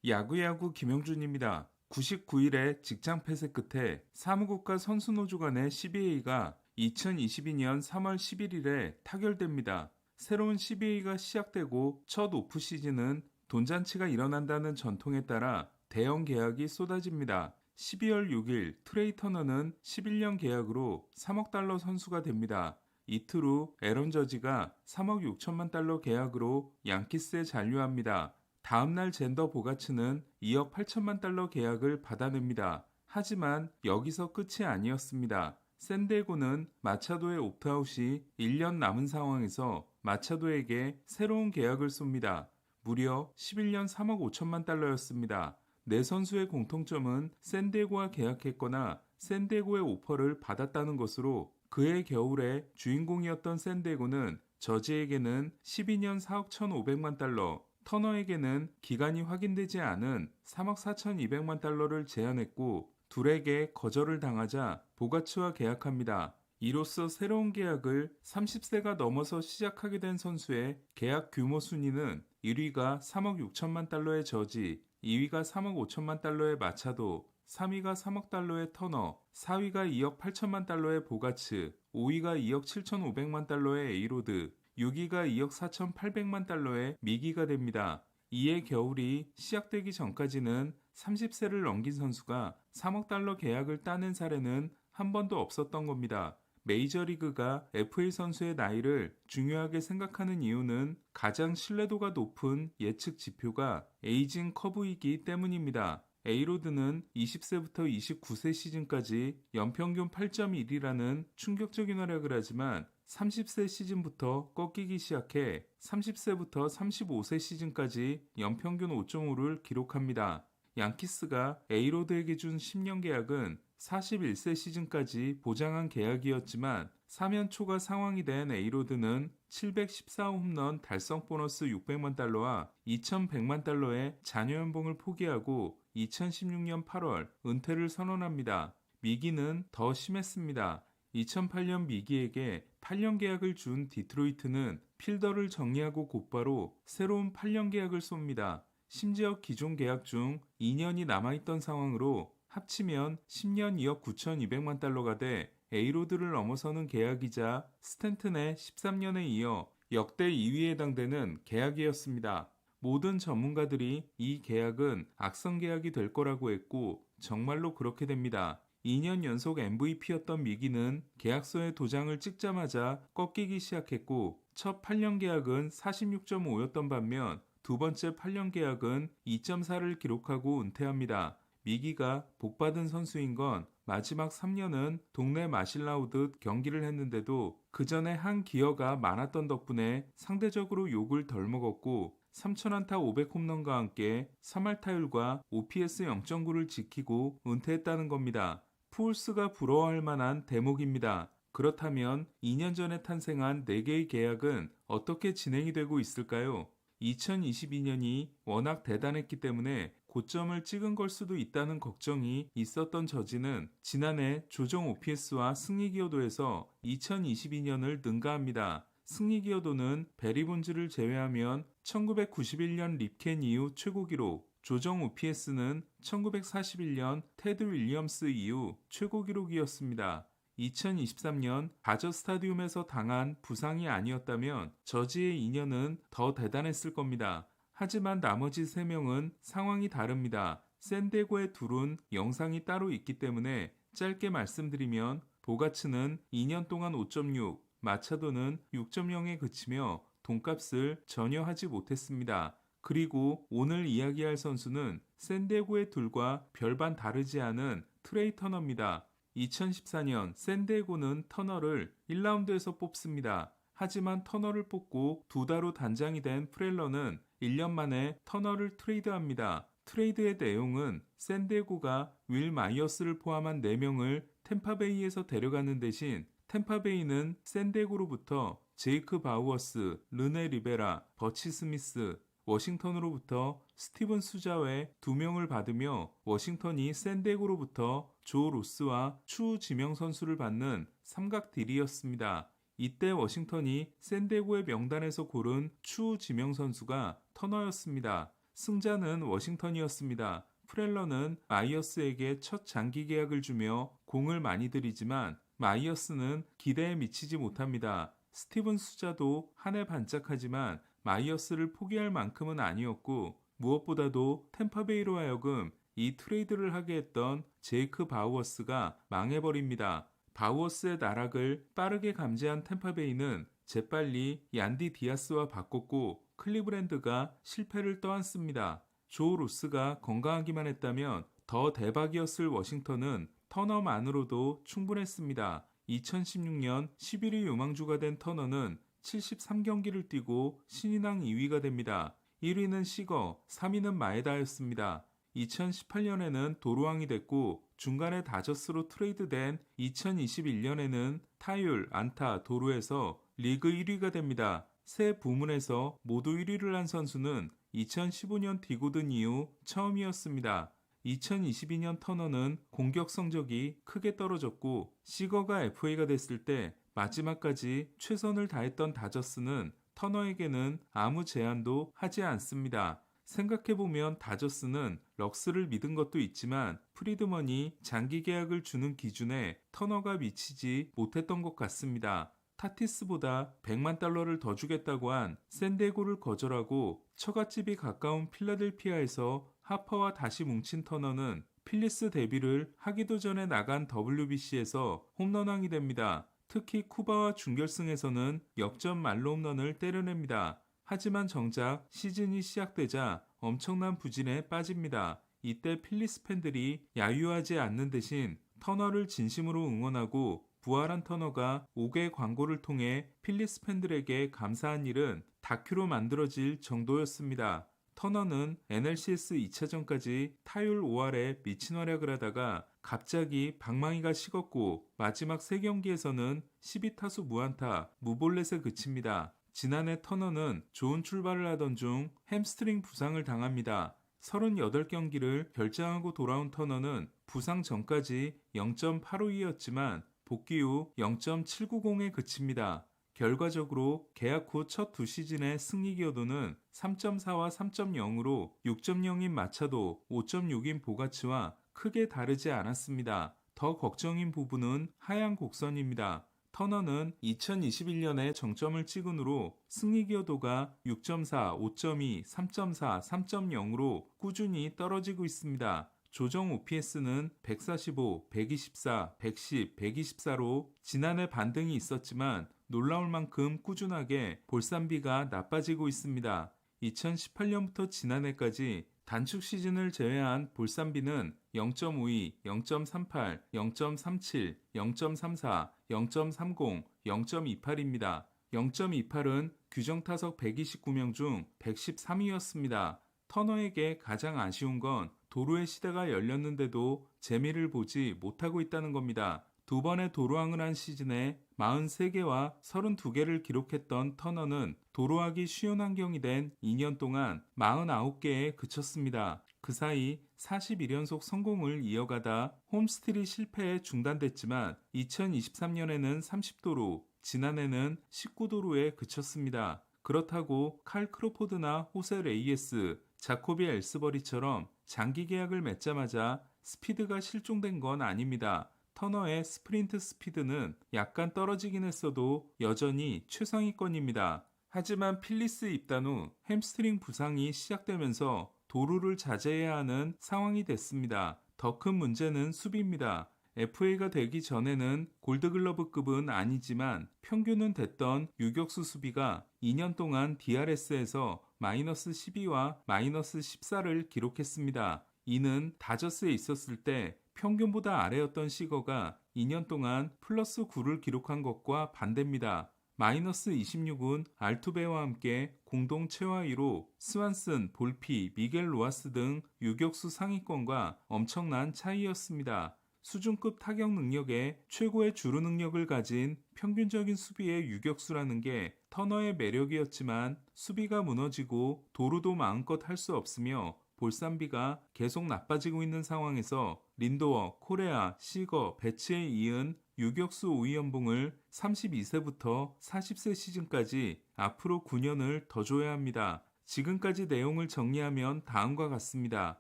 야구야구 김영준입니다. 99일의 직장 폐쇄 끝에 사무국과 선수노조 간의 CBA가 2022년 3월 11일에 타결됩니다. 새로운 CBA가 시작되고 첫 오프 시즌은 돈잔치가 일어난다는 전통에 따라 대형 계약이 쏟아집니다. 12월 6일 트레이 터너는 11년 계약으로 3억 달러 선수가 됩니다. 이틀 후 에런 저지가 3억 6천만 달러 계약으로 양키스에 잔류합니다. 다음날 젠더 보가츠는 2억 8천만 달러 계약을 받아냅니다. 하지만 여기서 끝이 아니었습니다. 샌디에고는 마차도의 옵트아웃이 1년 남은 상황에서 마차도에게 새로운 계약을 쏩니다. 무려 11년 3억 5천만 달러였습니다. 네 선수의 공통점은 샌디에고와 계약했거나 샌디에고의 오퍼를 받았다는 것으로 그해 겨울에 주인공이었던 샌디에고는 저지에게는 12년 4억 1,500만 달러, 터너에게는 기간이 확인되지 않은 3억 4,200만 달러를 제안했고 둘에게 거절을 당하자 보가츠와 계약합니다. 이로써 새로운 계약을 30세가 넘어서 시작하게 된 선수의 계약 규모 순위는 1위가 3억 6천만 달러의 저지, 2위가 3억 5천만 달러의 마차도, 3위가 3억 달러의 터너, 4위가 2억 8천만 달러의 보가츠, 5위가 2억 7,500만 달러의 에이로드, 6위가 2억 4,800만 달러의 미기가 됩니다. 이해 겨울이 시작되기 전까지는 30세를 넘긴 선수가 3억 달러 계약을 따낸 사례는 한 번도 없었던 겁니다. 메이저리그가 FA 선수의 나이를 중요하게 생각하는 이유는 가장 신뢰도가 높은 예측 지표가 에이징 커브이기 때문입니다. 에이로드는 20세부터 29세 시즌까지 연평균 8.1이라는 충격적인 활약을 하지만 30세 시즌부터 꺾이기 시작해 30세부터 35세 시즌까지 연평균 5.5를 기록합니다. 양키스가 에이로드에게 준 10년 계약은 41세 시즌까지 보장한 계약이었지만 4년 초가 상황이 된 에이로드는 714홈런 달성 보너스 600만 달러와 2,100만 달러의 자녀 연봉을 포기하고 2016년 8월 은퇴를 선언합니다. 미기는 더 심했습니다. 2008년 미기에게 8년 계약을 준 디트로이트는 필더를 정리하고 곧바로 새로운 8년 계약을 쏩니다. 심지어 기존 계약 중 2년이 남아있던 상황으로 합치면 10년 2억 9,200만 달러가 돼 에이로드를 넘어서는 계약이자 스탠튼의 13년에 이어 역대 2위에 해당되는 계약이었습니다. 모든 전문가들이 이 계약은 악성 계약이 될 거라고 했고 정말로 그렇게 됩니다. 2년 연속 MVP였던 미기는 계약서에 도장을 찍자마자 꺾이기 시작했고 첫 8년 계약은 46.5였던 반면 두 번째 8년 계약은 2.4를 기록하고 은퇴합니다. 미기가 복받은 선수인 건 마지막 3년은 동네 마실 나오듯 경기를 했는데도 그 전에 한 기여가 많았던 덕분에 상대적으로 욕을 덜 먹었고 3,000안타 500홈런과 함께 3할 타율과 OPS 0.9를 지키고 은퇴했다는 겁니다. 푸울스가 부러워할 만한 대목입니다. 그렇다면 2년 전에 탄생한 4개의 계약은 어떻게 진행이 되고 있을까요? 2022년이 워낙 대단했기 때문에 고점을 찍은 걸 수도 있다는 걱정이 있었던 저지는 지난해 조정 OPS와 승리 기여도에서 2022년을 능가합니다. 승리 기여도는 베리 본즈를 제외하면 1991년 립켄 이후 최고 기록, 조정 OPS는 1941년 테드 윌리엄스 이후 최고 기록이었습니다. 2023년 다저 스타디움에서 당한 부상이 아니었다면 저지의 2년은 더 대단했을 겁니다. 하지만 나머지 3명은 상황이 다릅니다. 샌디에고의 둘은 영상이 따로 있기 때문에 짧게 말씀드리면 보가츠는 2년 동안 5.6, 마차도는 6.0에 그치며 돈값을 전혀 하지 못했습니다. 그리고 오늘 이야기할 선수는 샌디에고의 둘과 별반 다르지 않은 트레이 터너입니다. 2014년 샌디에고는 터너를 1라운드에서 뽑습니다. 하지만 터너를 뽑고 2달 후 단장이 된 프렐러는 1년 만에 터너를 트레이드합니다. 트레이드의 내용은 샌디에고가 윌 마이어스를 포함한 4명을 템파베이에서 데려가는 대신 템파베이는 샌디에고로부터 제이크 바우어스, 르네 리베라, 버치 스미스, 워싱턴으로부터 스티븐 수자 외 2명을 받으며 워싱턴이 샌디에고로부터 조 로스와 추 지명 선수를 받는 삼각 딜이었습니다. 이때 워싱턴이 샌디에고의 명단에서 고른 추 지명 선수가 터너였습니다. 승자는 워싱턴이었습니다. 프렐러는 마이어스에게 첫 장기 계약을 주며 공을 많이 들이지만 마이어스는 기대에 미치지 못합니다. 스티븐 수자도 한 해 반짝하지만 마이어스를 포기할 만큼은 아니었고 무엇보다도 템파베이로 하여금 이 트레이드를 하게 했던 제이크 바우어스가 망해버립니다. 바우어스의 나락을 빠르게 감지한 템파베이는 재빨리 얀디 디아스와 바꿨고 클리브랜드가 실패를 떠안습니다. 조 루스가 건강하기만 했다면 더 대박이었을 워싱턴은 터너만으로도 충분했습니다. 2016년 11위 유망주가 된 터너는 73경기를 뛰고 신인왕 2위가 됩니다. 1위는 시거, 3위는 마에다였습니다. 2018년에는 도루왕이 됐고 중간에 다저스로 트레이드된 2021년에는 타율, 안타, 도루에서 리그 1위가 됩니다. 세 부문에서 모두 1위를 한 선수는 2015년 디고든 이후 처음이었습니다. 2022년 터너는 공격 성적이 크게 떨어졌고 시거가 FA가 됐을 때 마지막까지 최선을 다했던 다저스는 터너에게는 아무 제안도 하지 않습니다. 생각해보면 다저스는 럭스를 믿은 것도 있지만 프리드먼이 장기 계약을 주는 기준에 터너가 미치지 못했던 것 같습니다. 타티스보다 100만 달러를 더 주겠다고 한 샌디에고를 거절하고 처갓집이 가까운 필라델피아에서 하퍼와 다시 뭉친 터너는 필리스 데뷔를 하기도 전에 나간 WBC에서 홈런왕이 됩니다. 특히 쿠바와 준결승에서는 역전 말로 홈런을 때려냅니다. 하지만 정작 시즌이 시작되자 엄청난 부진에 빠집니다. 이때 필리스 팬들이 야유하지 않는 대신 터너를 진심으로 응원하고 부활한 터너가 5개 광고를 통해 필리스 팬들에게 감사한 일은 다큐로 만들어질 정도였습니다. 터너는 NLCS 2차전까지 타율 5할에 미친 활약을 하다가 갑자기 방망이가 식었고 마지막 3경기에서는 12타수 무안타, 무볼넷에 그칩니다. 지난해 터너는 좋은 출발을 하던 중 햄스트링 부상을 당합니다. 38경기를 결장하고 돌아온 터너는 부상 전까지 0.852였지만 복귀 후 0.790에 그칩니다. 결과적으로 계약 후 첫 두 시즌의 승리 기여도는 3.4와 3.0으로 6.0인 마차도 5.6인 보가치와 크게 다르지 않았습니다. 더 걱정인 부분은 하향 곡선입니다. 터너는 2021년에 정점을 찍은 후로 승리 기여도가 6.4, 5.2, 3.4, 3.0으로 꾸준히 떨어지고 있습니다. 조정 OPS는 145, 124, 110, 124로 지난해 반등이 있었지만 놀라울 만큼 꾸준하게 볼산비가 나빠지고 있습니다. 2018년부터 지난해까지 단축 시즌을 제외한 볼산비는 0.52, 0.38, 0.37, 0.34, 0.30, 0.28입니다. 0.28은 규정 타석 129명 중 113위였습니다. 터너에게 가장 아쉬운 건 도루의 시대가 열렸는데도 재미를 보지 못하고 있다는 겁니다. 두 번의 도루왕을 한 시즌에 43개와 32개를 기록했던 터너는 도루하기 쉬운 환경이 된 2년 동안 49개에 그쳤습니다. 그 사이 41연속 성공을 이어가다 홈스틸이 실패에 중단됐지만 2023년에는 30도루, 지난해는 19도루에 그쳤습니다. 그렇다고 칼 크로포드나 호세 레이에스, 자코비 엘스버리처럼 장기 계약을 맺자마자 스피드가 실종된 건 아닙니다. 터너의 스프린트 스피드는 약간 떨어지긴 했어도 여전히 최상위권입니다. 하지만 필리스 입단 후 햄스트링 부상이 시작되면서 도루를 자제해야 하는 상황이 됐습니다. 더 큰 문제는 수비입니다. FA가 되기 전에는 골드글러브급은 아니지만 평균은 됐던 유격수 수비가 2년 동안 DRS에서 마이너스 12와 마이너스 14를 기록했습니다. 이는 다저스에 있었을 때 평균보다 아래였던 시거가 2년 동안 플러스 9를 기록한 것과 반대입니다. 마이너스 26은 알투베와 함께 공동 최하위로 스완슨, 볼피, 미겔 로하스 등 유격수 상위권과 엄청난 차이였습니다. 수준급 타격 능력에 최고의 주루 능력을 가진 평균적인 수비의 유격수라는 게 터너의 매력이었지만 수비가 무너지고 도루도 마음껏 할 수 없으며 볼산비가 계속 나빠지고 있는 상황에서 린도어, 코레아, 시거, 배츠에 이은 유격수 5위 연봉을 32세부터 40세 시즌까지 앞으로 9년을 더 줘야 합니다. 지금까지 내용을 정리하면 다음과 같습니다.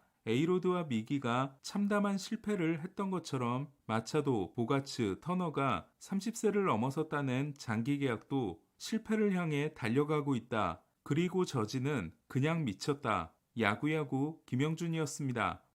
에이로드와 미기가 참담한 실패를 했던 것처럼 마차도, 보가츠, 터너가 30세를 넘어섰다는 장기 계약도 실패를 향해 달려가고 있다. 그리고 저지는 그냥 미쳤다. 야구야구 김영준이었습니다.